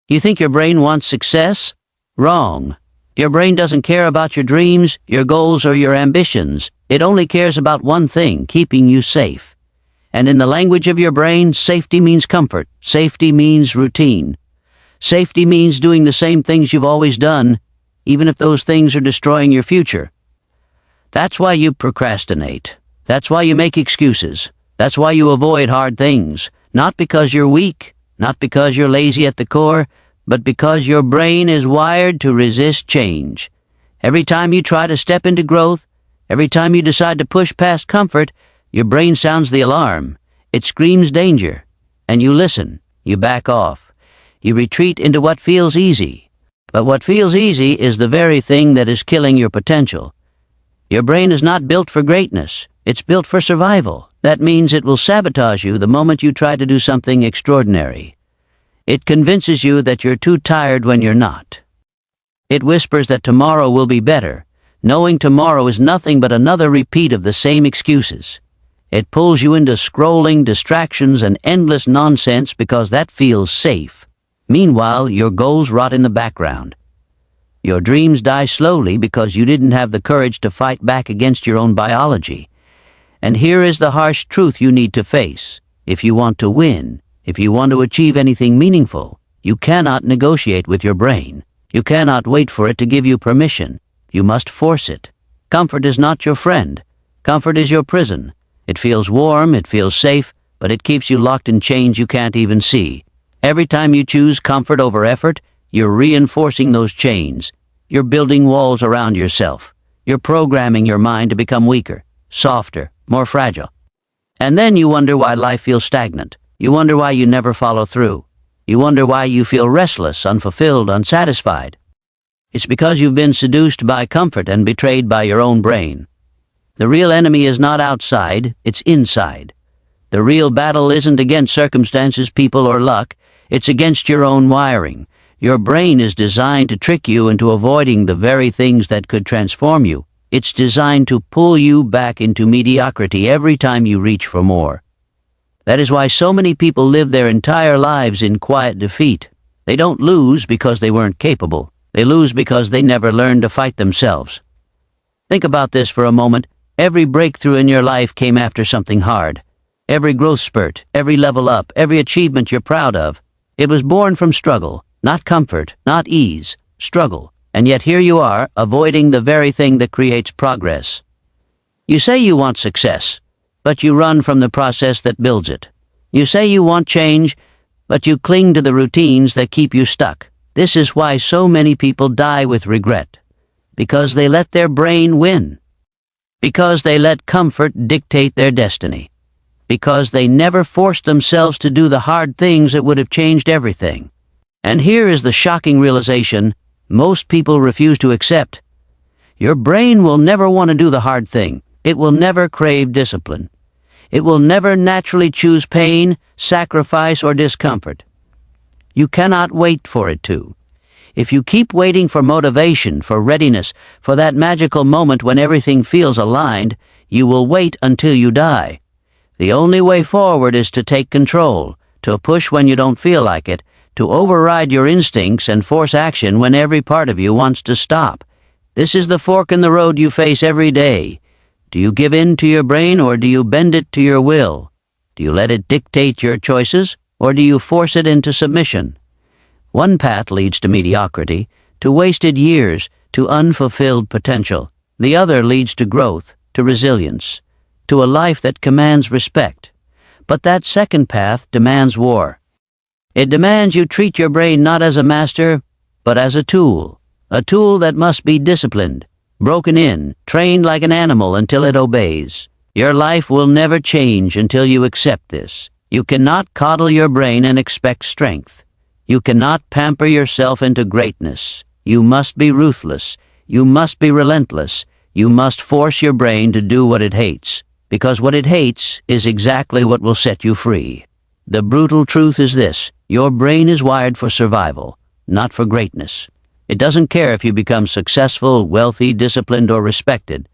You think your brain wants success? Wrong. Your brain doesn't care about your dreams, your goals, or your ambitions. It only cares about one thing, keeping you safe. And in the language of your brain, safety means comfort. Safety means routine. Safety means doing the same things you've always done, even if those things are destroying your future. That's why you procrastinate. That's why you make excuses. That's why you avoid hard things. Not because you're weak, not because you're lazy at the core, but because your brain is wired to resist change. Every time you try to step into growth, every time you decide to push past comfort, your brain sounds the alarm. It screams danger. And you listen. You back off. You retreat into what feels easy. But what feels easy is the very thing that is killing your potential. Your brain is not built for greatness. It's built for survival. That means it will sabotage you the moment you try to do something extraordinary. It convinces you that you're too tired when you're not. It whispers that tomorrow will be better, knowing tomorrow is nothing but another repeat of the same excuses. It pulls you into scrolling, distractions, and endless nonsense because that feels safe. Meanwhile, your goals rot in the background. Your dreams die slowly because you didn't have the courage to fight back against your own biology. And here is the harsh truth you need to face. If you want to win, if you want to achieve anything meaningful, you cannot negotiate with your brain. You cannot wait for it to give you permission. You must force it. Comfort is not your friend. Comfort is your prison. It feels warm, it feels safe, but it keeps you locked in chains you can't even see. Every time you choose comfort over effort, you're reinforcing those chains. You're building walls around yourself. You're programming your mind to become weaker, softer, more fragile. And then you wonder why life feels stagnant. You wonder why you never follow through. You wonder why you feel restless, unfulfilled, unsatisfied. It's because you've been seduced by comfort and betrayed by your own brain. The real enemy is not outside, it's inside. The real battle isn't against circumstances, people, or luck. It's against your own wiring. Your brain is designed to trick you into avoiding the very things that could transform you. It's designed to pull you back into mediocrity every time you reach for more. That is why so many people live their entire lives in quiet defeat. They don't lose because they weren't capable. They lose because they never learned to fight themselves. Think about this for a moment. Every breakthrough in your life came after something hard. Every growth spurt, every level up, every achievement you're proud of. It was born from struggle, not comfort, not ease, struggle. And yet here you are, avoiding the very thing that creates progress. You say you want success, but you run from the process that builds it. You say you want change, but you cling to the routines that keep you stuck. This is why so many people die with regret. Because they let their brain win. Because they let comfort dictate their destiny. Because they never forced themselves to do the hard things that would have changed everything. And here is the shocking realization most people refuse to accept. Your brain will never want to do the hard thing. It will never crave discipline. It will never naturally choose pain, sacrifice, or discomfort. You cannot wait for it to. If you keep waiting for motivation, for readiness, for that magical moment when everything feels aligned, you will wait until you die. The only way forward is to take control, to push when you don't feel like it, to override your instincts and force action when every part of you wants to stop. This is the fork in the road you face every day. Do you give in to your brain or do you bend it to your will? Do you let it dictate your choices or do you force it into submission? One path leads to mediocrity, to wasted years, to unfulfilled potential. The other leads to growth, to resilience, to a life that commands respect. But that second path demands war. It demands you treat your brain not as a master, but as a tool that must be disciplined, broken in, trained like an animal until it obeys. Your life will never change until you accept this. You cannot coddle your brain and expect strength. You cannot pamper yourself into greatness. You must be ruthless. You must be relentless. You must force your brain to do what it hates, because what it hates is exactly what will set you free. The brutal truth is this: your brain is wired for survival, not for greatness. It doesn't care if you become successful, wealthy, disciplined, or respected.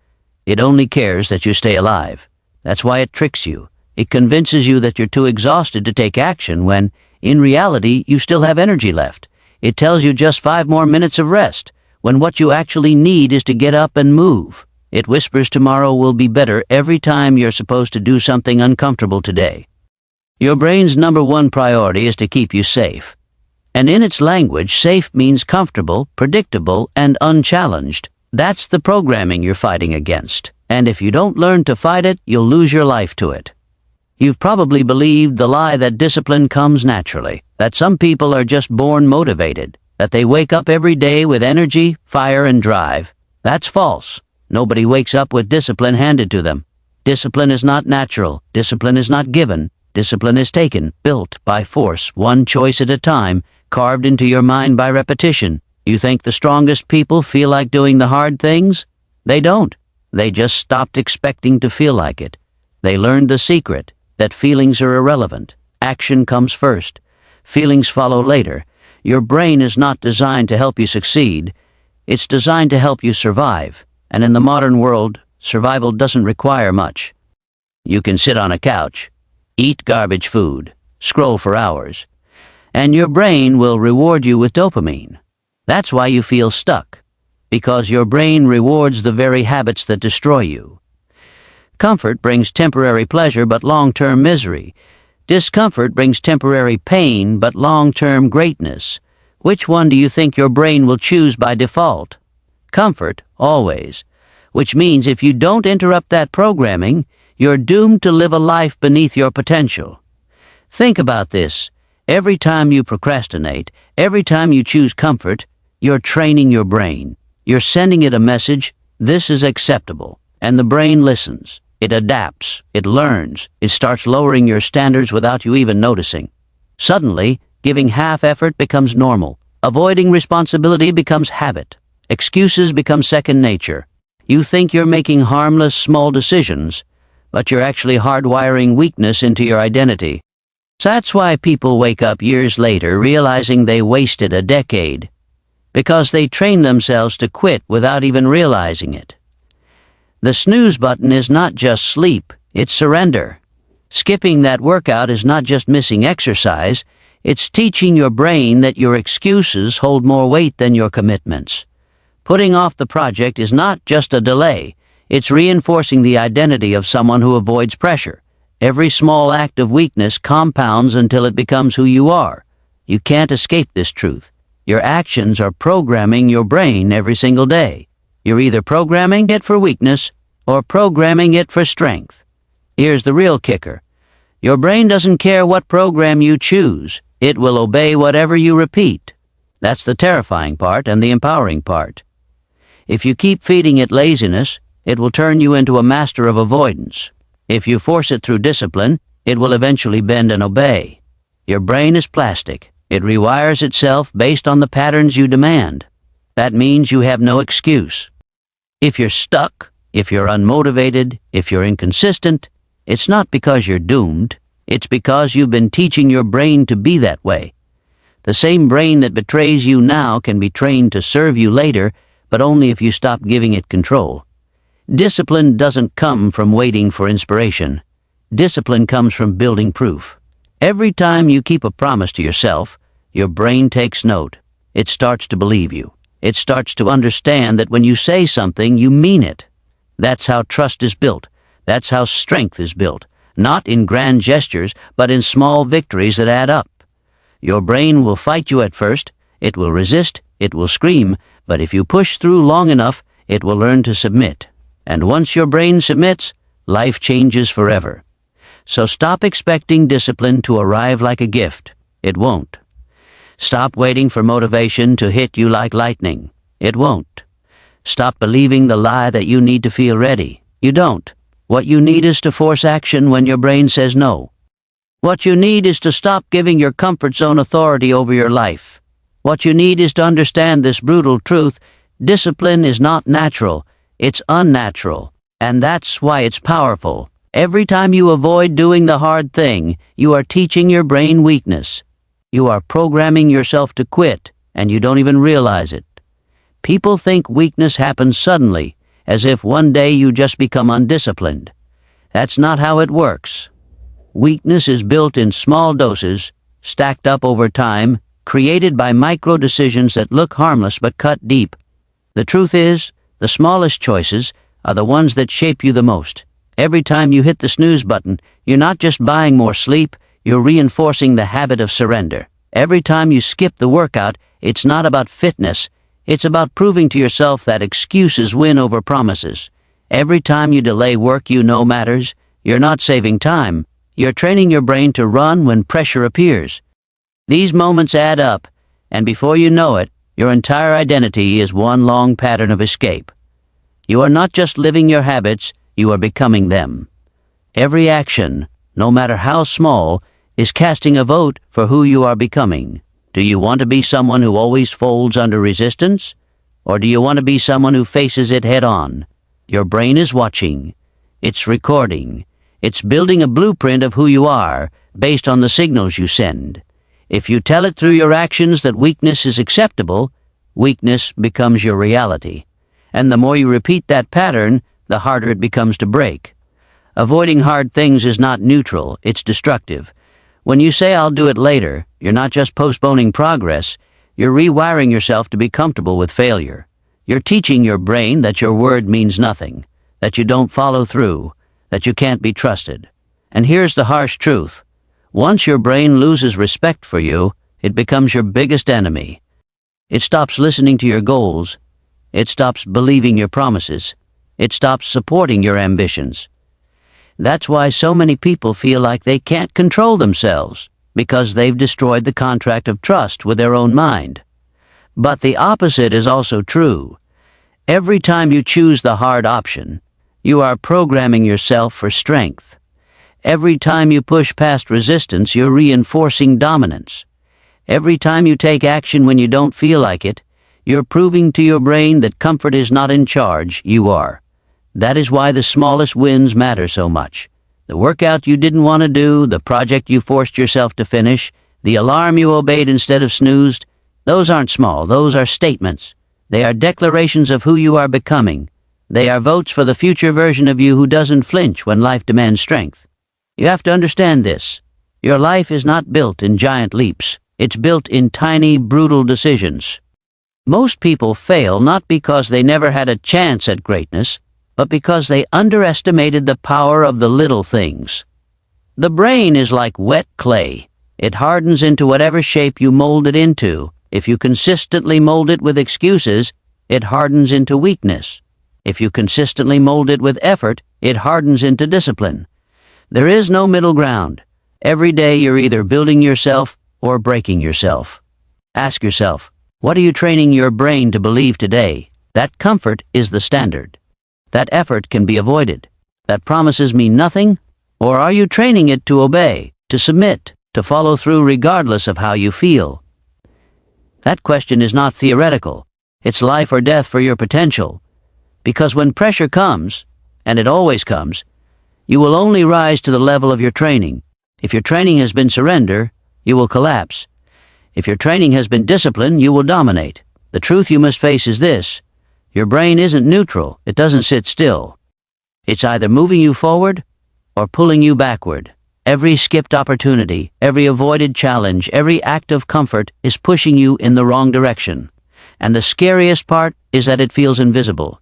It only cares that you stay alive. That's why it tricks you. It convinces you that you're too exhausted to take action when, in reality, you still have energy left. It tells you just 5 more minutes of rest, when what you actually need is to get up and move. It whispers tomorrow will be better every time you're supposed to do something uncomfortable today. Your brain's number one priority is to keep you safe. And in its language, safe means comfortable, predictable, and unchallenged. That's the programming you're fighting against. And if you don't learn to fight it, you'll lose your life to it. You've probably believed the lie that discipline comes naturally, that some people are just born motivated, that they wake up every day with energy, fire, and drive. That's false. Nobody wakes up with discipline handed to them. Discipline is not natural. Discipline is not given. Discipline is taken, built by force, one choice at a time, carved into your mind by repetition. You think the strongest people feel like doing the hard things? They don't. They just stopped expecting to feel like it. They learned the secret, that feelings are irrelevant. Action comes first. Feelings follow later. Your brain is not designed to help you succeed. It's designed to help you survive. And in the modern world, survival doesn't require much. You can sit on a couch, eat garbage food, scroll for hours, and your brain will reward you with dopamine. That's why you feel stuck, because your brain rewards the very habits that destroy you. Comfort brings temporary pleasure but long-term misery. Discomfort brings temporary pain but long-term greatness. Which one do you think your brain will choose by default? Comfort, always. Which means if you don't interrupt that programming, you're doomed to live a life beneath your potential. Think about this. Every time you procrastinate, every time you choose comfort, you're training your brain. You're sending it a message, this is acceptable. And the brain listens. It adapts. It learns. It starts lowering your standards without you even noticing. Suddenly, giving half effort becomes normal. Avoiding responsibility becomes habit. Excuses become second nature. You think you're making harmless, small decisions, but you're actually hardwiring weakness into your identity. So that's why people wake up years later realizing they wasted a decade, because they trained themselves to quit without even realizing it. The snooze button is not just sleep, it's surrender. Skipping that workout is not just missing exercise, it's teaching your brain that your excuses hold more weight than your commitments. Putting off the project is not just a delay, it's reinforcing the identity of someone who avoids pressure. Every small act of weakness compounds until it becomes who you are. You can't escape this truth. Your actions are programming your brain every single day. You're either programming it for weakness or programming it for strength. Here's the real kicker. Your brain doesn't care what program you choose. It will obey whatever you repeat. That's the terrifying part and the empowering part. If you keep feeding it laziness, it will turn you into a master of avoidance. If you force it through discipline, it will eventually bend and obey. Your brain is plastic. It rewires itself based on the patterns you demand. That means you have no excuse. If you're stuck, if you're unmotivated, if you're inconsistent, it's not because you're doomed. It's because you've been teaching your brain to be that way. The same brain that betrays you now can be trained to serve you later, but only if you stop giving it control. Discipline doesn't come from waiting for inspiration. Discipline comes from building proof. Every time you keep a promise to yourself, your brain takes note. It starts to believe you. It starts to understand that when you say something, you mean it. That's how trust is built. That's how strength is built. Not in grand gestures, but in small victories that add up. Your brain will fight you at first. It will resist. It will scream. But if you push through long enough, it will learn to submit. And once your brain submits, life changes forever. So stop expecting discipline to arrive like a gift. It won't. Stop waiting for motivation to hit you like lightning. It won't. Stop believing the lie that you need to feel ready. You don't. What you need is to force action when your brain says no. What you need is to stop giving your comfort zone authority over your life. What you need is to understand this brutal truth. Discipline is not natural. It's unnatural. And that's why it's powerful. Every time you avoid doing the hard thing, you are teaching your brain weakness. You are programming yourself to quit, and you don't even realize it. People think weakness happens suddenly, as if one day you just become undisciplined. That's not how it works. Weakness is built in small doses, stacked up over time, created by micro decisions that look harmless but cut deep. The truth is, the smallest choices are the ones that shape you the most. Every time you hit the snooze button, you're not just buying more sleep, you're reinforcing the habit of surrender. Every time you skip the workout, it's not about fitness, it's about proving to yourself that excuses win over promises. Every time you delay work you know matters, you're not saving time, you're training your brain to run when pressure appears. These moments add up, and before you know it, your entire identity is one long pattern of escape. You are not just living your habits, you are becoming them. Every action, no matter how small, is casting a vote for who you are becoming. Do you want to be someone who always folds under resistance? Or do you want to be someone who faces it head on? Your brain is watching. It's recording. It's building a blueprint of who you are based on the signals you send. If you tell it through your actions that weakness is acceptable, weakness becomes your reality. And the more you repeat that pattern, the harder it becomes to break. Avoiding hard things is not neutral, it's destructive. When you say I'll do it later, you're not just postponing progress, you're rewiring yourself to be comfortable with failure. You're teaching your brain that your word means nothing, that you don't follow through, that you can't be trusted. And here's the harsh truth. Once your brain loses respect for you, it becomes your biggest enemy. It stops listening to your goals. It stops believing your promises. It stops supporting your ambitions. That's why so many people feel like they can't control themselves, because they've destroyed the contract of trust with their own mind. But the opposite is also true. Every time you choose the hard option, you are programming yourself for strength. Every time you push past resistance, you're reinforcing dominance. Every time you take action when you don't feel like it, you're proving to your brain that comfort is not in charge, you are. That is why the smallest wins matter so much. The workout you didn't want to do, the project you forced yourself to finish, the alarm you obeyed instead of snoozed, those aren't small, those are statements. They are declarations of who you are becoming. They are votes for the future version of you who doesn't flinch when life demands strength. You have to understand this. Your life is not built in giant leaps. It's built in tiny, brutal decisions. Most people fail not because they never had a chance at greatness, but because they underestimated the power of the little things. The brain is like wet clay. It hardens into whatever shape you mold it into. If you consistently mold it with excuses, it hardens into weakness. If you consistently mold it with effort, it hardens into discipline. There is no middle ground. Every day you're either building yourself or breaking yourself. Ask yourself, what are you training your brain to believe today? That comfort is the standard. That effort can be avoided. That promises mean nothing? Or are you training it to obey, to submit, to follow through regardless of how you feel? That question is not theoretical. It's life or death for your potential. Because when pressure comes, and it always comes, you will only rise to the level of your training. If your training has been surrender, you will collapse. If your training has been discipline, you will dominate. The truth you must face is this. Your brain isn't neutral. It doesn't sit still. It's either moving you forward or pulling you backward. Every skipped opportunity, every avoided challenge, every act of comfort is pushing you in the wrong direction. And the scariest part is that it feels invisible.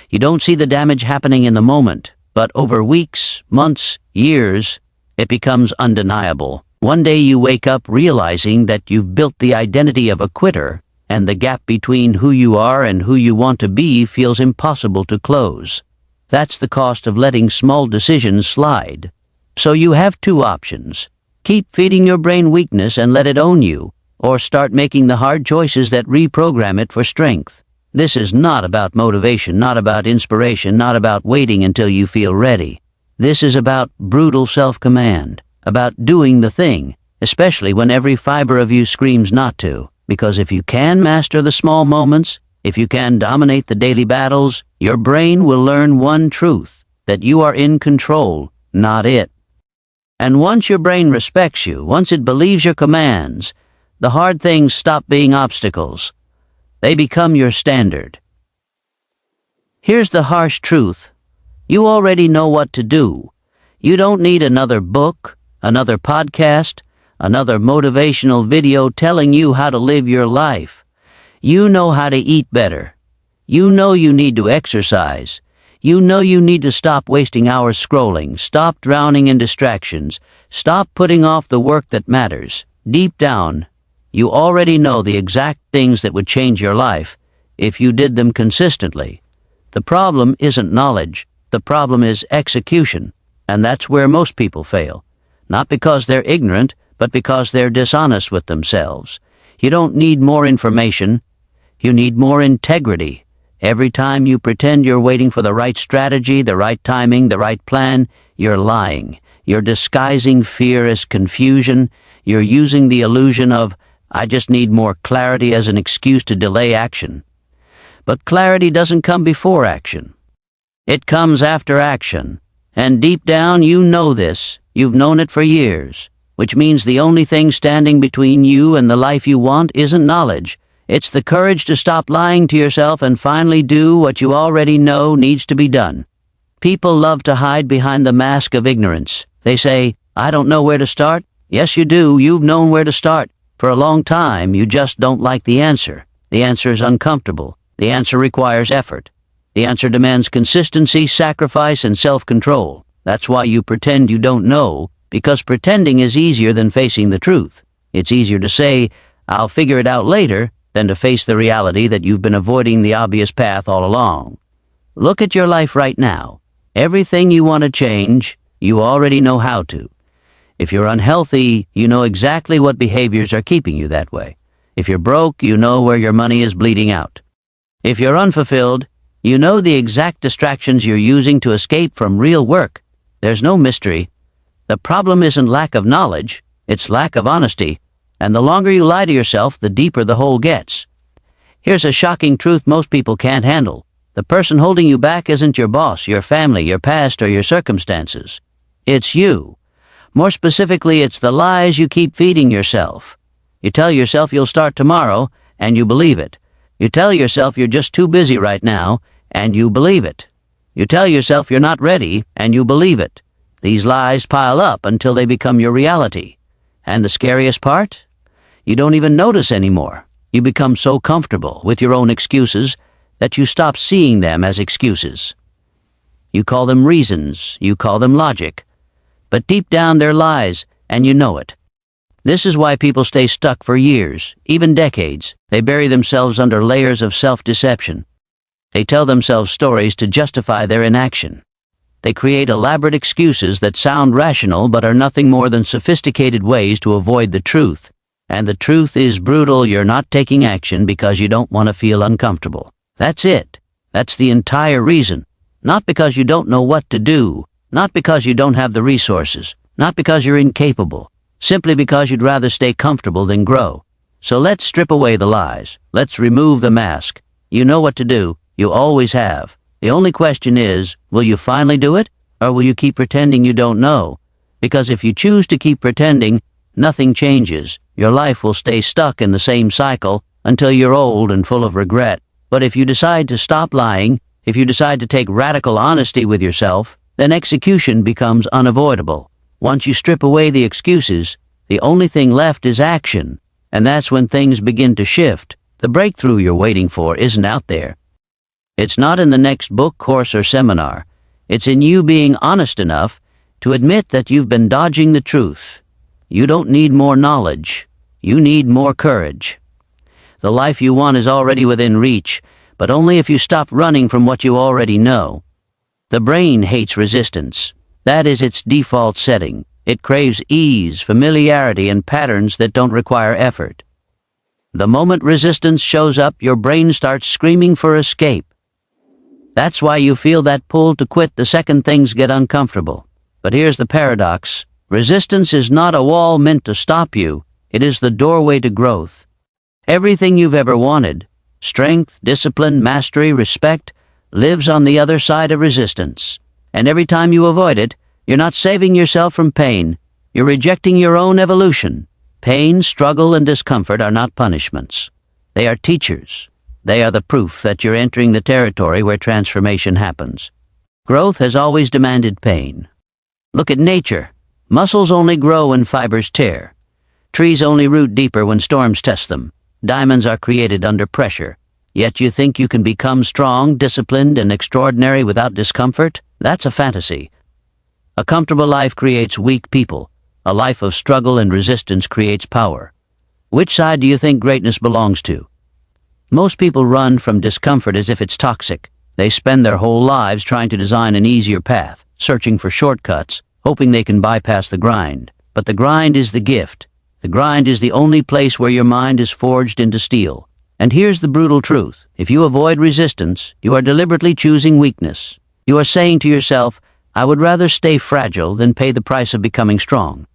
You don't see the damage happening in the moment, but over weeks, months, years, it becomes undeniable. One day you wake up realizing that you've built the identity of a quitter, and the gap between who you are and who you want to be feels impossible to close. That's the cost of letting small decisions slide. So you have two options. Keep feeding your brain weakness and let it own you, or start making the hard choices that reprogram it for strength. This is not about motivation, not about inspiration, not about waiting until you feel ready. This is about brutal self-command, about doing the thing, especially when every fiber of you screams not to. Because if you can master the small moments, if you can dominate the daily battles, your brain will learn one truth, that you are in control, not it. And once your brain respects you, once it believes your commands, the hard things stop being obstacles. They become your standard. Here's the harsh truth. You already know what to do. You don't need another book, another podcast, another motivational video telling you how to live your life. You know how to eat better. You know you need to exercise. You know you need to stop wasting hours scrolling, stop drowning in distractions, stop putting off the work that matters. Deep down, you already know the exact things that would change your life if you did them consistently. The problem isn't knowledge. The problem is execution, and that's where most people fail. Not because they're ignorant, but because they're dishonest with themselves. You don't need more information. You need more integrity. Every time you pretend you're waiting for the right strategy, the right timing, the right plan, you're lying. You're disguising fear as confusion. You're using the illusion of, I just need more clarity as an excuse to delay action. But clarity doesn't come before action. It comes after action. And deep down, you know this. You've known it for years. Which means the only thing standing between you and the life you want isn't knowledge. It's the courage to stop lying to yourself and finally do what you already know needs to be done. People love to hide behind the mask of ignorance. They say, I don't know where to start. Yes, you do. You've known where to start. For a long time, you just don't like the answer. The answer is uncomfortable. The answer requires effort. The answer demands consistency, sacrifice, and self-control. That's why you pretend you don't know, because pretending is easier than facing the truth. It's easier to say, I'll figure it out later, than to face the reality that you've been avoiding the obvious path all along. Look at your life right now. Everything you want to change, you already know how to. If you're unhealthy, you know exactly what behaviors are keeping you that way. If you're broke, you know where your money is bleeding out. If you're unfulfilled, you know the exact distractions you're using to escape from real work. There's no mystery. The problem isn't lack of knowledge, it's lack of honesty. And the longer you lie to yourself, the deeper the hole gets. Here's a shocking truth most people can't handle. The person holding you back isn't your boss, your family, your past, or your circumstances. It's you. More specifically, it's the lies you keep feeding yourself. You tell yourself you'll start tomorrow, and you believe it. You tell yourself you're just too busy right now, and you believe it. You tell yourself you're not ready, and you believe it. These lies pile up until they become your reality. And the scariest part? You don't even notice anymore. You become so comfortable with your own excuses that you stop seeing them as excuses. You call them reasons, you call them logic. But deep down they're lies, and you know it. This is why people stay stuck for years, even decades. They bury themselves under layers of self-deception. They tell themselves stories to justify their inaction. They create elaborate excuses that sound rational but are nothing more than sophisticated ways to avoid the truth. And the truth is brutal. You're not taking action because you don't want to feel uncomfortable. That's it. That's the entire reason. Not because you don't know what to do. Not because you don't have the resources. Not because you're incapable. Simply because you'd rather stay comfortable than grow. So let's strip away the lies. Let's remove the mask. You know what to do. You always have. The only question is, will you finally do it? Or will you keep pretending you don't know? Because if you choose to keep pretending, nothing changes. Your life will stay stuck in the same cycle until you're old and full of regret. But if you decide to stop lying, if you decide to take radical honesty with yourself, then execution becomes unavoidable. Once you strip away the excuses, the only thing left is action. And that's when things begin to shift. The breakthrough you're waiting for isn't out there. It's not in the next book, course, or seminar. It's in you being honest enough to admit that you've been dodging the truth. You don't need more knowledge. You need more courage. The life you want is already within reach, but only if you stop running from what you already know. The brain hates resistance. That is its default setting. It craves ease, familiarity, and patterns that don't require effort. The moment resistance shows up, your brain starts screaming for escape. That's why you feel that pull to quit the second things get uncomfortable. But here's the paradox. Resistance is not a wall meant to stop you. It is the doorway to growth. Everything you've ever wanted, strength, discipline, mastery, respect, lives on the other side of resistance. And every time you avoid it, you're not saving yourself from pain. You're rejecting your own evolution. Pain, struggle, and discomfort are not punishments. They are teachers. They are the proof that you're entering the territory where transformation happens. Growth has always demanded pain. Look at nature. Muscles only grow when fibers tear. Trees only root deeper when storms test them. Diamonds are created under pressure. Yet you think you can become strong, disciplined, and extraordinary without discomfort? That's a fantasy. A comfortable life creates weak people. A life of struggle and resistance creates power. Which side do you think greatness belongs to? Most people run from discomfort as if it's toxic. They spend their whole lives trying to design an easier path, searching for shortcuts, hoping they can bypass the grind. But the grind is the gift. The grind is the only place where your mind is forged into steel. And here's the brutal truth. If you avoid resistance, you are deliberately choosing weakness. You are saying to yourself, I would rather stay fragile than pay the price of becoming strong.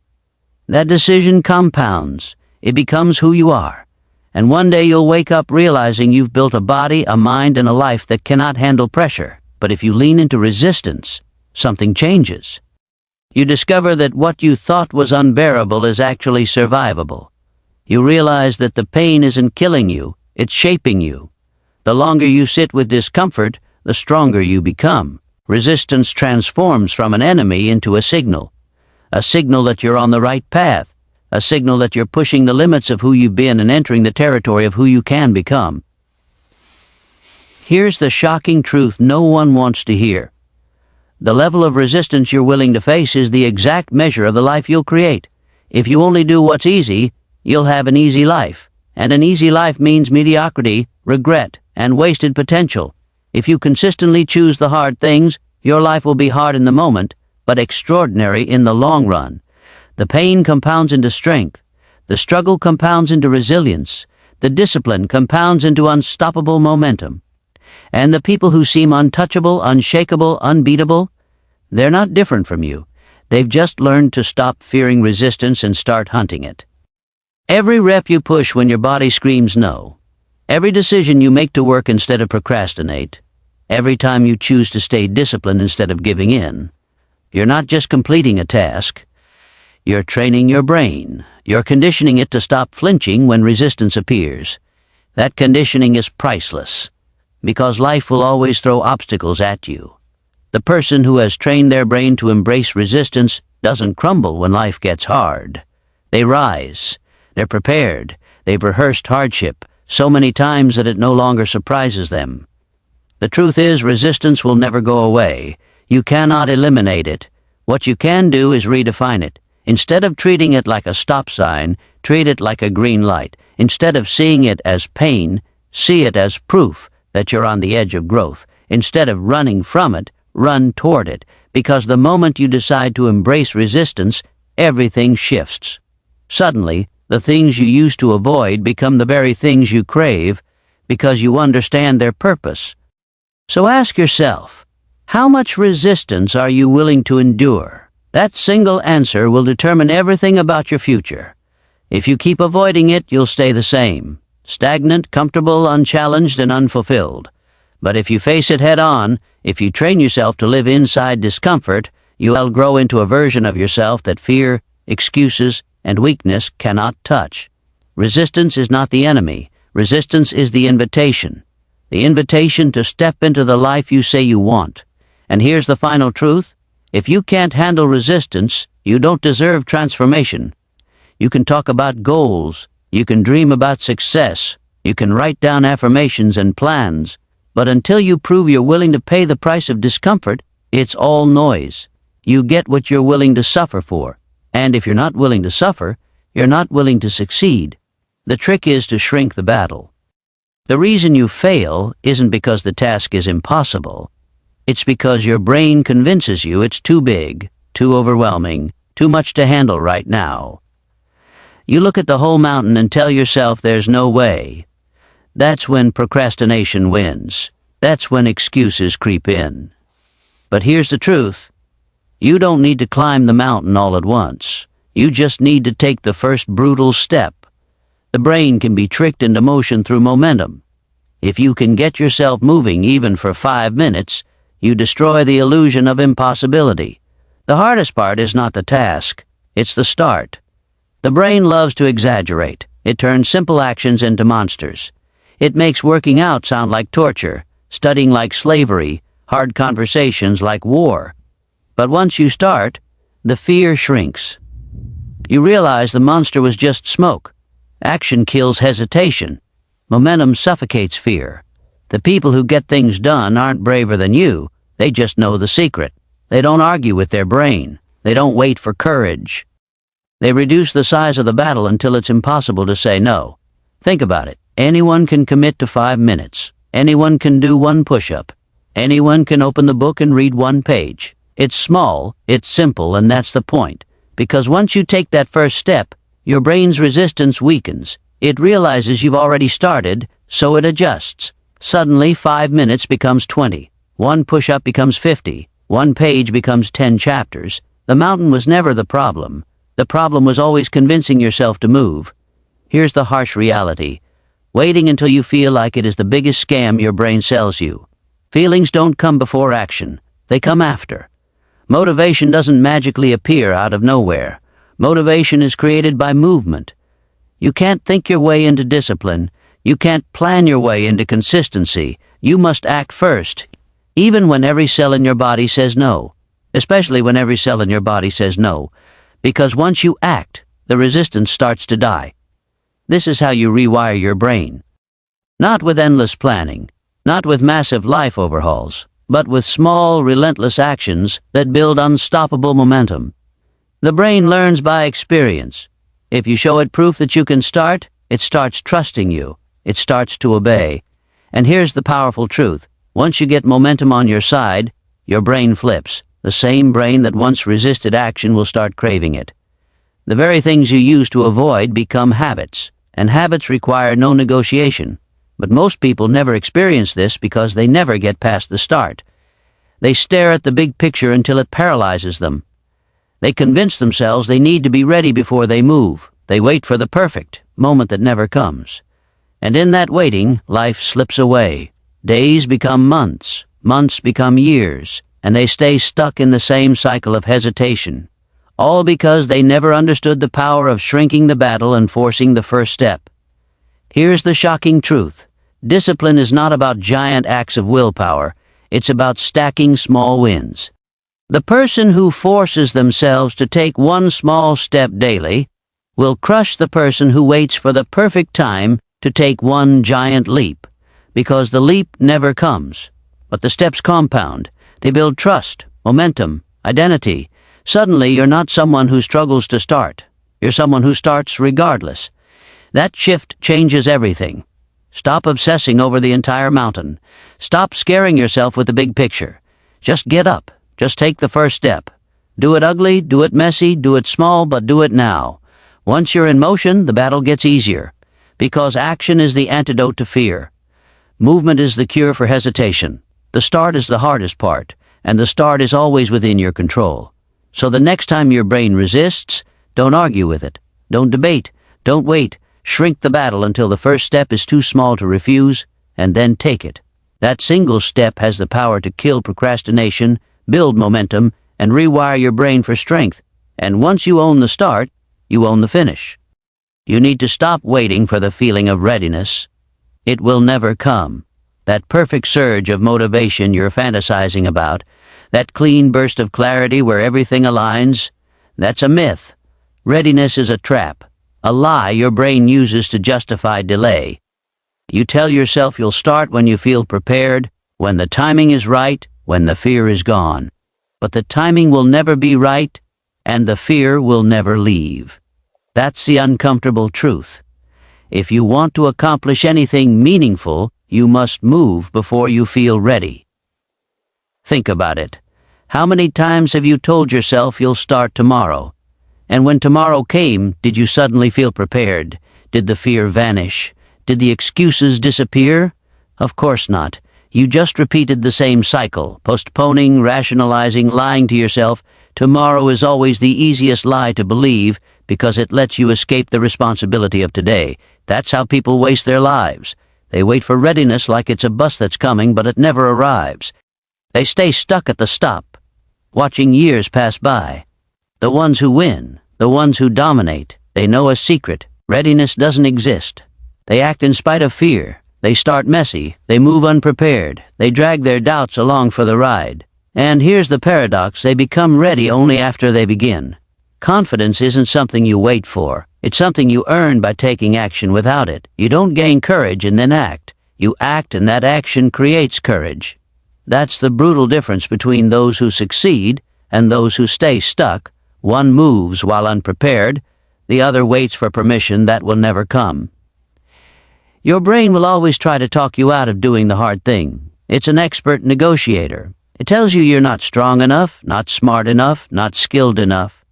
That decision compounds. It becomes who you are. And one day you'll wake up realizing you've built a body, a mind, and a life that cannot handle pressure. But if you lean into resistance, something changes. You discover that what you thought was unbearable is actually survivable. You realize that the pain isn't killing you, it's shaping you. The longer you sit with discomfort, the stronger you become. Resistance transforms from an enemy into a signal that you're on the right path, a signal that you're pushing the limits of who you've been and entering the territory of who you can become. Here's the shocking truth no one wants to hear. The level of resistance you're willing to face is the exact measure of the life you'll create. If you only do what's easy, you'll have an easy life. And an easy life means mediocrity, regret, and wasted potential. If you consistently choose the hard things, your life will be hard in the moment, but extraordinary in the long run. The pain compounds into strength. The struggle compounds into resilience. The discipline compounds into unstoppable momentum. And the people who seem untouchable, unshakable, unbeatable, they're not different from you. They've just learned to stop fearing resistance and start hunting it. Every rep you push when your body screams no. Every decision you make to work instead of procrastinate. Every time you choose to stay disciplined instead of giving in. You're not just completing a task. You're training your brain. You're conditioning it to stop flinching when resistance appears. That conditioning is priceless. Because life will always throw obstacles at you. The person who has trained their brain to embrace resistance doesn't crumble when life gets hard. They rise. They're prepared. They've rehearsed hardship so many times that it no longer surprises them. The truth is, resistance will never go away. You cannot eliminate it. What you can do is redefine it. Instead of treating it like a stop sign, treat it like a green light. Instead of seeing it as pain, see it as proof that you're on the edge of growth. Instead of running from it, run toward it, because the moment you decide to embrace resistance, everything shifts. Suddenly, the things you used to avoid become the very things you crave because you understand their purpose. So ask yourself, how much resistance are you willing to endure? That single answer will determine everything about your future. If you keep avoiding it, you'll stay the same. Stagnant, comfortable, unchallenged, and unfulfilled. But if you face it head-on, if you train yourself to live inside discomfort, you'll grow into a version of yourself that fear, excuses, and weakness cannot touch. Resistance is not the enemy. Resistance is the invitation. The invitation to step into the life you say you want. And here's the final truth. If you can't handle resistance, you don't deserve transformation. You can talk about goals. You can dream about success. You can write down affirmations and plans. But until you prove you're willing to pay the price of discomfort, it's all noise. You get what you're willing to suffer for. And if you're not willing to suffer, you're not willing to succeed. The trick is to shrink the battle. The reason you fail isn't because the task is impossible. It's because your brain convinces you it's too big, too overwhelming, too much to handle right now. You look at the whole mountain and tell yourself there's no way. That's when procrastination wins. That's when excuses creep in. But here's the truth. You don't need to climb the mountain all at once. You just need to take the first brutal step. The brain can be tricked into motion through momentum. If you can get yourself moving even for 5 minutes, you destroy the illusion of impossibility. The hardest part is not the task, it's the start. The brain loves to exaggerate. It turns simple actions into monsters. It makes working out sound like torture, studying like slavery, hard conversations like war. But once you start, the fear shrinks. You realize the monster was just smoke. Action kills hesitation. Momentum suffocates fear. The people who get things done aren't braver than you. They just know the secret. They don't argue with their brain. They don't wait for courage. They reduce the size of the battle until it's impossible to say no. Think about it. Anyone can commit to 5 minutes. Anyone can do 1 push-up. Anyone can open the book and read 1 page. It's small, it's simple, and that's the point. Because once you take that first step, your brain's resistance weakens. It realizes you've already started, so it adjusts. Suddenly, 5 minutes becomes 20. 1 push-up becomes 50. 1 page becomes 10 chapters. The mountain was never the problem. The problem was always convincing yourself to move. Here's the harsh reality. Waiting until you feel like it is the biggest scam your brain sells you. Feelings don't come before action. They come after. Motivation doesn't magically appear out of nowhere. Motivation is created by movement. You can't think your way into discipline. You can't plan your way into consistency. You must act first, even when every cell in your body says no. Especially when every cell in your body says no. Because once you act, the resistance starts to die. This is how you rewire your brain. Not with endless planning, not with massive life overhauls, but with small, relentless actions that build unstoppable momentum. The brain learns by experience. If you show it proof that you can start, it starts trusting you. It starts to obey. And here's the powerful truth. Once you get momentum on your side, your brain flips. The same brain that once resisted action will start craving it. The very things you used to avoid become habits, and habits require no negotiation. But most people never experience this because they never get past the start. They stare at the big picture until it paralyzes them. They convince themselves they need to be ready before they move. They wait for the perfect moment that never comes. And in that waiting, life slips away. Days become months, months become years, and they stay stuck in the same cycle of hesitation. All because they never understood the power of shrinking the battle and forcing the first step. Here's the shocking truth. Discipline is not about giant acts of willpower. It's about stacking small wins. The person who forces themselves to take 1 small step daily will crush the person who waits for the perfect time to take 1 giant leap, because the leap never comes. But the steps compound. They build trust, momentum, identity. Suddenly, you're not someone who struggles to start. You're someone who starts regardless. That shift changes everything. Stop obsessing over the entire mountain. Stop scaring yourself with the big picture. Just get up. Just take the first step. Do it ugly, do it messy, do it small, but do it now. Once you're in motion, the battle gets easier. Because action is the antidote to fear. Movement is the cure for hesitation. The start is the hardest part, and the start is always within your control. So the next time your brain resists, don't argue with it. Don't debate. Don't wait. Shrink the battle until the first step is too small to refuse, and then take it. That single step has the power to kill procrastination, build momentum, and rewire your brain for strength. And once you own the start, you own the finish. You need to stop waiting for the feeling of readiness. It will never come. That perfect surge of motivation you're fantasizing about, that clean burst of clarity where everything aligns, that's a myth. Readiness is a trap, a lie your brain uses to justify delay. You tell yourself you'll start when you feel prepared, when the timing is right, when the fear is gone. But the timing will never be right, and the fear will never leave. That's the uncomfortable truth. If you want to accomplish anything meaningful, you must move before you feel ready. Think about it. How many times have you told yourself you'll start tomorrow? And when tomorrow came, did you suddenly feel prepared? Did the fear vanish? Did the excuses disappear? Of course not. You just repeated the same cycle, postponing, rationalizing, lying to yourself. Tomorrow is always the easiest lie to believe because it lets you escape the responsibility of today. That's how people waste their lives. They wait for readiness like it's a bus that's coming, but it never arrives. They stay stuck at the stop, watching years pass by. The ones who win, the ones who dominate, they know a secret. Readiness doesn't exist. They act in spite of fear. They start messy. They move unprepared. They drag their doubts along for the ride. And here's the paradox. They become ready only after they begin. Confidence isn't something you wait for. It's something you earn by taking action without it. You don't gain courage and then act. You act and that action creates courage. That's the brutal difference between those who succeed and those who stay stuck. One moves while unprepared. The other waits for permission that will never come. Your brain will always try to talk you out of doing the hard thing. It's an expert negotiator. It tells you you're not strong enough, not smart enough, not skilled enough.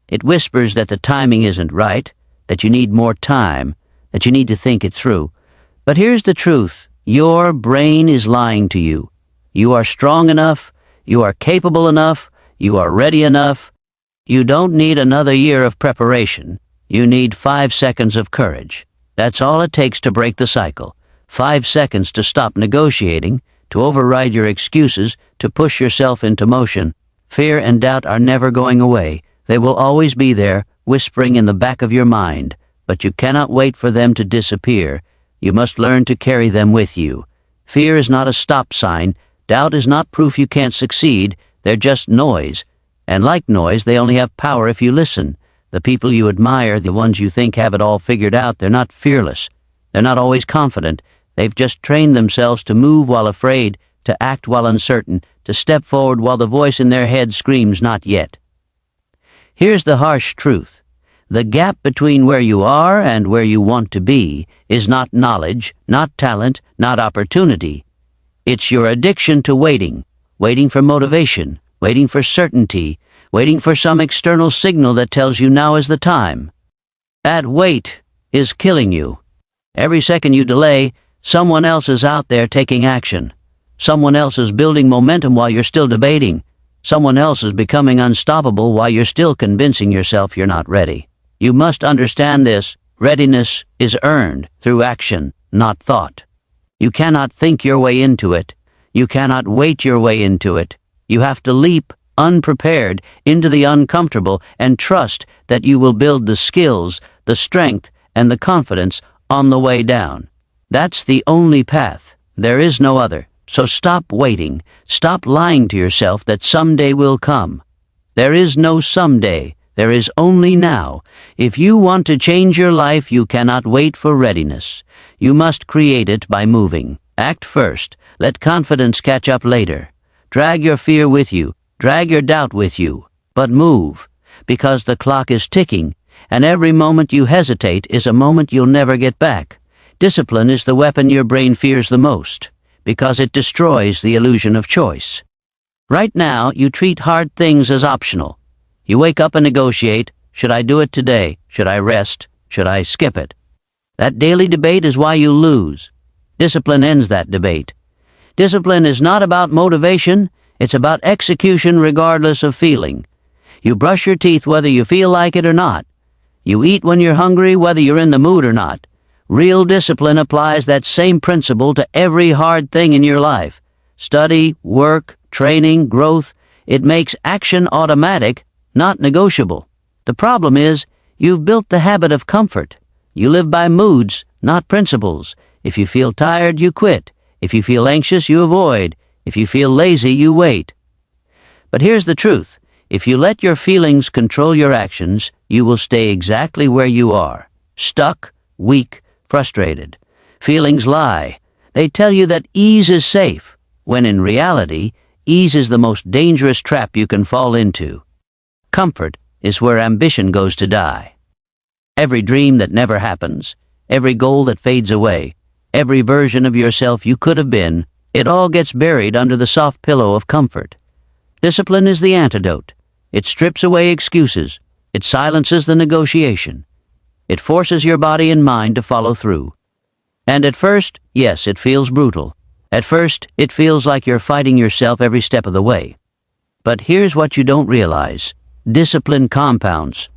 It whispers that the timing isn't right, that you need more time, that you need to think it through. But here's the truth. Your brain is lying to you. You are strong enough, you are capable enough, you are ready enough. You don't need another year of preparation. You need 5 seconds of courage. That's all it takes to break the cycle. 5 seconds to stop negotiating, to override your excuses, to push yourself into motion. Fear and doubt are never going away. They will always be there, whispering in the back of your mind. But you cannot wait for them to disappear. You must learn to carry them with you. Fear is not a stop sign. Doubt is not proof you can't succeed. They're just noise. And like noise, they only have power if you listen. The people you admire, the ones you think have it all figured out, they're not fearless. They're not always confident. They've just trained themselves to move while afraid, to act while uncertain, to step forward while the voice in their head screams, "Not yet." Here's the harsh truth. The gap between where you are and where you want to be is not knowledge, not talent, not opportunity. It's your addiction to waiting, waiting for motivation, waiting for certainty, waiting for some external signal that tells you now is the time. That wait is killing you. Every second you delay, someone else is out there taking action. Someone else is building momentum while you're still debating. Someone else is becoming unstoppable while you're still convincing yourself you're not ready. You must understand this. Readiness is earned through action, not thought. You cannot think your way into it. You cannot wait your way into it. You have to leap, unprepared, into the uncomfortable and trust that you will build the skills, the strength, and the confidence on the way down. That's the only path. There is no other. So stop waiting. Stop lying to yourself that someday will come. There is no someday. There is only now. If you want to change your life, you cannot wait for readiness. You must create it by moving. Act first. Let confidence catch up later. Drag your fear with you. Drag your doubt with you. But move, because the clock is ticking, and every moment you hesitate is a moment you'll never get back. Discipline is the weapon your brain fears the most, because it destroys the illusion of choice. Right now, you treat hard things as optional. You wake up and negotiate. Should I do it today? Should I rest? Should I skip it? That daily debate is why you lose. Discipline ends that debate. Discipline is not about motivation. It's about execution regardless of feeling. You brush your teeth whether you feel like it or not. You eat when you're hungry whether you're in the mood or not. Real discipline applies that same principle to every hard thing in your life. Study, work, training, growth. It makes action automatic, not negotiable. The problem is, you've built the habit of comfort. You live by moods, not principles. If you feel tired, you quit. If you feel anxious, you avoid. If you feel lazy, you wait. But here's the truth. If you let your feelings control your actions, you will stay exactly where you are. Stuck, weak, frustrated. Feelings lie. They tell you that ease is safe, when in reality, ease is the most dangerous trap you can fall into. Comfort is where ambition goes to die. Every dream that never happens, every goal that fades away, every version of yourself you could have been, it all gets buried under the soft pillow of comfort. Discipline is the antidote. It strips away excuses. It silences the negotiation. It forces your body and mind to follow through. And at first, yes, it feels brutal. At first, it feels like you're fighting yourself every step of the way. But here's what you don't realize. Discipline compounds.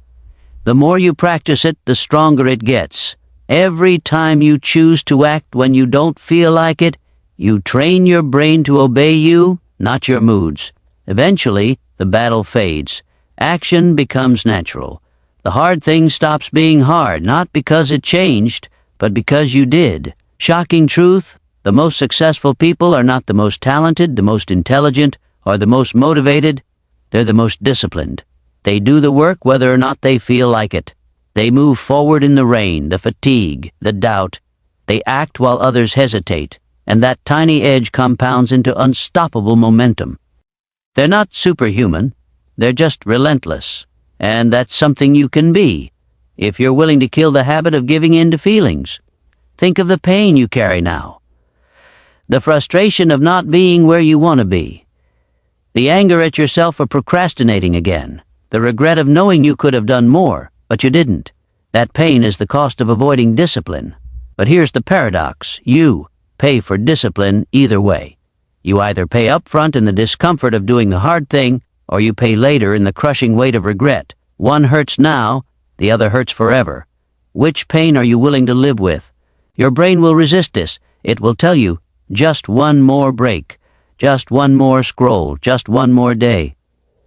The more you practice it, the stronger it gets. Every time you choose to act when you don't feel like it, you train your brain to obey you, not your moods. Eventually, the battle fades. Action becomes natural. The hard thing stops being hard, not because it changed, but because you did. Shocking truth, the most successful people are not the most talented, the most intelligent, or the most motivated. They're the most disciplined. They do the work whether or not they feel like it. They move forward in the rain, the fatigue, the doubt. They act while others hesitate, and that tiny edge compounds into unstoppable momentum. They're not superhuman. They're just relentless. And that's something you can be, if you're willing to kill the habit of giving in to feelings. Think of the pain you carry now. The frustration of not being where you want to be. The anger at yourself for procrastinating again. The regret of knowing you could have done more, but you didn't. That pain is the cost of avoiding discipline. But here's the paradox. You pay for discipline either way. You either pay up front in the discomfort of doing the hard thing, or you pay later in the crushing weight of regret. One hurts now, the other hurts forever. Which pain are you willing to live with? Your brain will resist this. It will tell you, just one more break, just one more scroll, just one more day.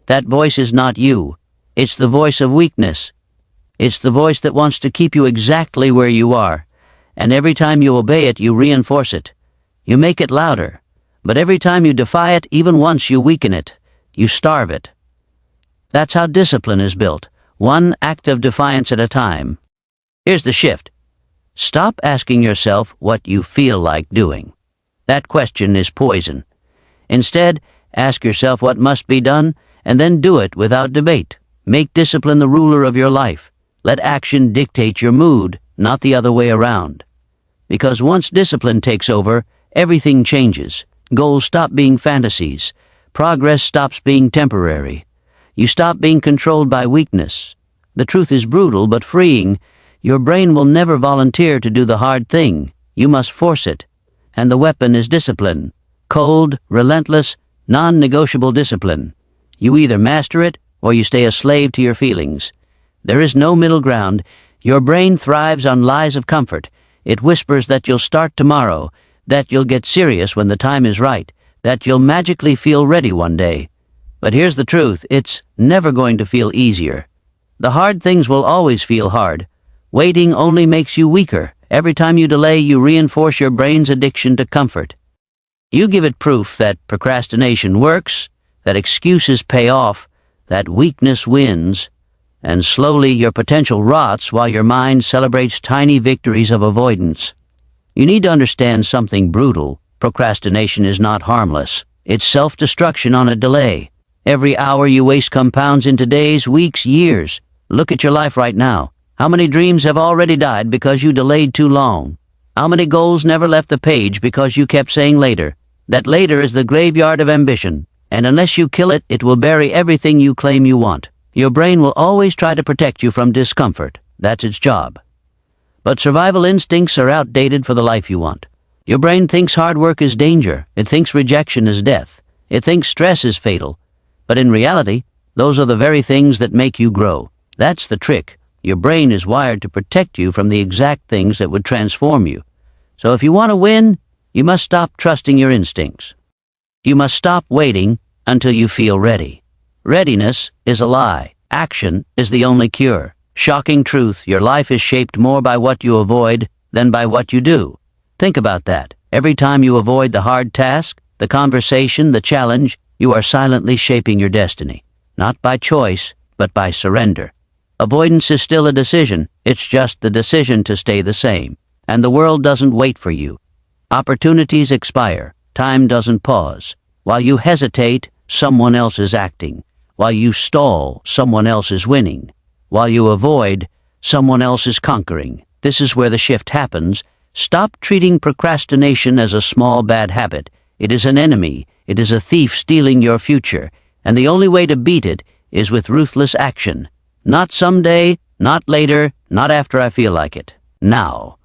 That voice is not you. It's the voice of weakness. It's the voice that wants to keep you exactly where you are. And every time you obey it, you reinforce it. You make it louder. But every time you defy it, even once, you weaken it. You starve it. That's how discipline is built, one act of defiance at a time. Here's the shift. Stop asking yourself what you feel like doing. That question is poison. Instead, ask yourself what must be done, and then do it without debate. Make discipline the ruler of your life. Let action dictate your mood, not the other way around. Because once discipline takes over, everything changes. Goals stop being fantasies. Progress stops being temporary. You stop being controlled by weakness. The truth is brutal but freeing. Your brain will never volunteer to do the hard thing. You must force it. And the weapon is discipline. Cold, relentless, non-negotiable discipline. You either master it or you stay a slave to your feelings. There is no middle ground. Your brain thrives on lies of comfort. It whispers that you'll start tomorrow, that you'll get serious when the time is right, that you'll magically feel ready one day. But here's the truth, it's never going to feel easier. The hard things will always feel hard. Waiting only makes you weaker. Every time you delay, you reinforce your brain's addiction to comfort. You give it proof that procrastination works, that excuses pay off, that weakness wins, and slowly your potential rots while your mind celebrates tiny victories of avoidance. You need to understand something brutal. Procrastination is not harmless. It's self-destruction on a delay. Every hour you waste compounds into days, weeks, years. Look at your life right now. How many dreams have already died because you delayed too long? How many goals never left the page because you kept saying later? That later is the graveyard of ambition, and unless you kill it, it will bury everything you claim you want. Your brain will always try to protect you from discomfort. That's its job. But survival instincts are outdated for the life you want. Your brain thinks hard work is danger. It thinks rejection is death. It thinks stress is fatal. But in reality, those are the very things that make you grow. That's the trick. Your brain is wired to protect you from the exact things that would transform you. So if you want to win, you must stop trusting your instincts. You must stop waiting until you feel ready. Readiness is a lie. Action is the only cure. Shocking truth, your life is shaped more by what you avoid than by what you do. Think about that. Every time you avoid the hard task, the conversation, the challenge, you are silently shaping your destiny. Not by choice, but by surrender. Avoidance is still a decision. It's just the decision to stay the same. And the world doesn't wait for you. Opportunities expire. Time doesn't pause. While you hesitate, someone else is acting. While you stall, someone else is winning. While you avoid, someone else is conquering. This is where the shift happens. Stop treating procrastination as a small bad habit. It is an enemy. It is a thief stealing your future. And the only way to beat it is with ruthless action. Not someday, not later, not after I feel like it. Now.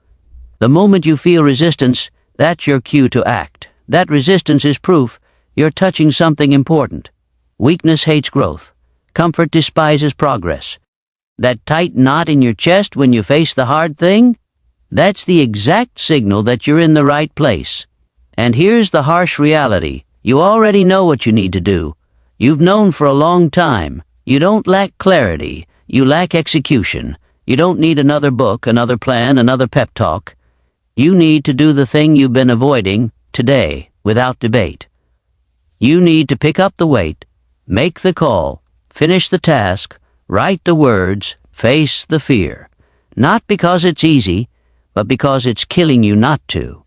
The moment you feel resistance, that's your cue to act. That resistance is proof you're touching something important. Weakness hates growth. Comfort despises progress. That tight knot in your chest when you face the hard thing? That's the exact signal that you're in the right place. And here's the harsh reality. You already know what you need to do. You've known for a long time. You don't lack clarity. You lack execution. You don't need another book, another plan, another pep talk. You need to do the thing you've been avoiding today, without debate. You need to pick up the weight, make the call, finish the task, Write the words, face the fear. Not because it's easy, but because it's killing you not to.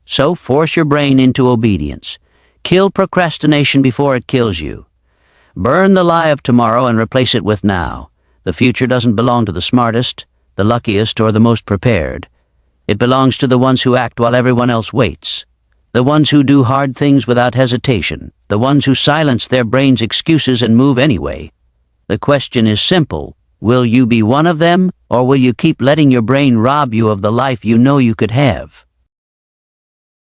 So force your brain into obedience. Kill procrastination before it kills you. Burn the lie of tomorrow and replace it with now. The future doesn't belong to the smartest, the luckiest, or the most prepared. It belongs to the ones who act while everyone else waits. The ones who do hard things without hesitation. The ones who silence their brain's excuses and move anyway. The question is simple. Will you be one of them, or will you keep letting your brain rob you of the life you know you could have?